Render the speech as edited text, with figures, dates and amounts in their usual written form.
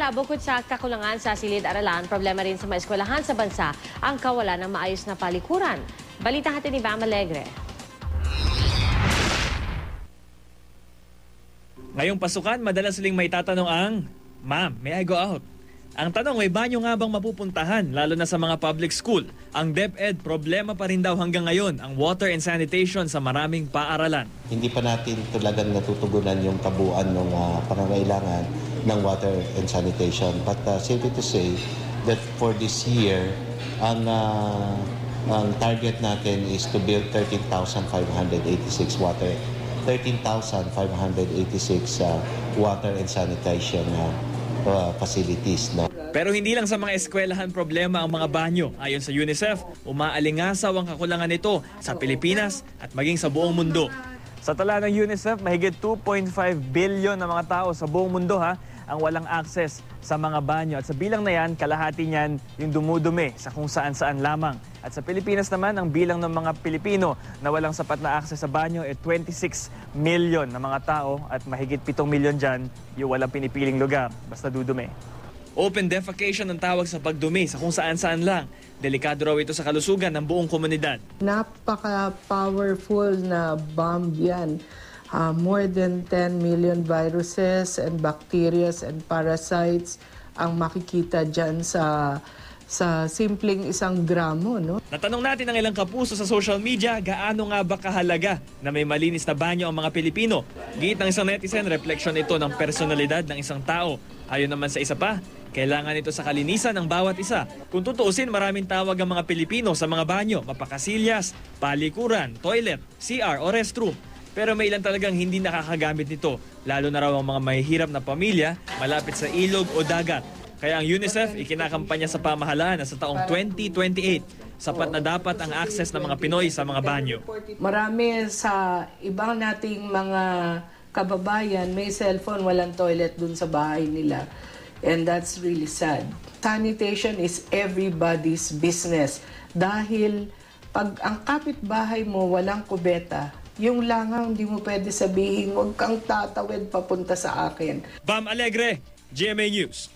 Samantala, bukod sa kakulangan sa silid-aralan, problema rin sa mga eskwelahan sa bansa ang kawalan ng maayos na palikuran. Balita natin ni Bam Alegre. Ngayong pasukan, madalas silang may tatanong ang, "Ma'am, may I go out?" Ang tanong, may banyo nga bang mapupuntahan, lalo na sa mga public school? Ang DepEd, problema pa rin daw hanggang ngayon ang water and sanitation sa maraming paaralan. Hindi pa natin talagang natutugunan yung kabuuan ng pangangailangan ng water and sanitation. But safe to say that for this year, ang target natin is to build 13,586 water and sanitation facilities. No? Pero hindi lang sa mga eskwelahan problema ang mga banyo. Ayon sa UNICEF, umaalingasaw ang kakulangan nito sa Pilipinas at maging sa buong mundo. Sa tala ng UNICEF, mahigit 2.5 billion na mga tao sa buong mundo ang walang access sa mga banyo. At sa bilang na yan, kalahati niyan yung dumudumi sa kung saan-saan lamang. At sa Pilipinas naman, ang bilang ng mga Pilipino na walang sapat na access sa banyo ay 26 million na mga tao at mahigit 7 million dyan yung walang pinipiling lugar, basta dudumi. Open defecation ang tawag sa pagdumi sa kung saan-saan lang. Delikado raw ito sa kalusugan ng buong komunidad. Napaka-powerful na bomb yan. More than 10 million viruses and bacteria and parasites ang makikita dyan sa simpleng 1 gramo. No? Natanong natin ang ilang kapuso sa social media, gaano nga ba kahalaga na may malinis na banyo ang mga Pilipino? Git ng isang netizen, refleksyon ito ng personalidad ng isang tao. Ayon naman sa isa pa, kailangan ito sa kalinisan ng bawat isa. Kung tutuusin, maraming tawag ang mga Pilipino sa mga banyo, mapakasilyas, palikuran, toilet, CR o restroom. Pero may ilan talagang hindi nakakagamit nito, lalo na raw ang mga mahihirap na pamilya malapit sa ilog o dagat. Kaya ang UNICEF ikinakampanya sa pamahalaan na sa taong 2028, sapat na dapat ang access ng mga Pinoy sa mga banyo. Marami sa ibang nating mga kababayan may cellphone, walang toilet dun sa bahay nila. And that's really sad. Sanitation is everybody's business. Dahil pag ang kapitbahay mo walang kubeta, yung langaw hindi mo pwede sabihin, huwag kang tatawid papunta sa akin. Bam Alegre, GMA News.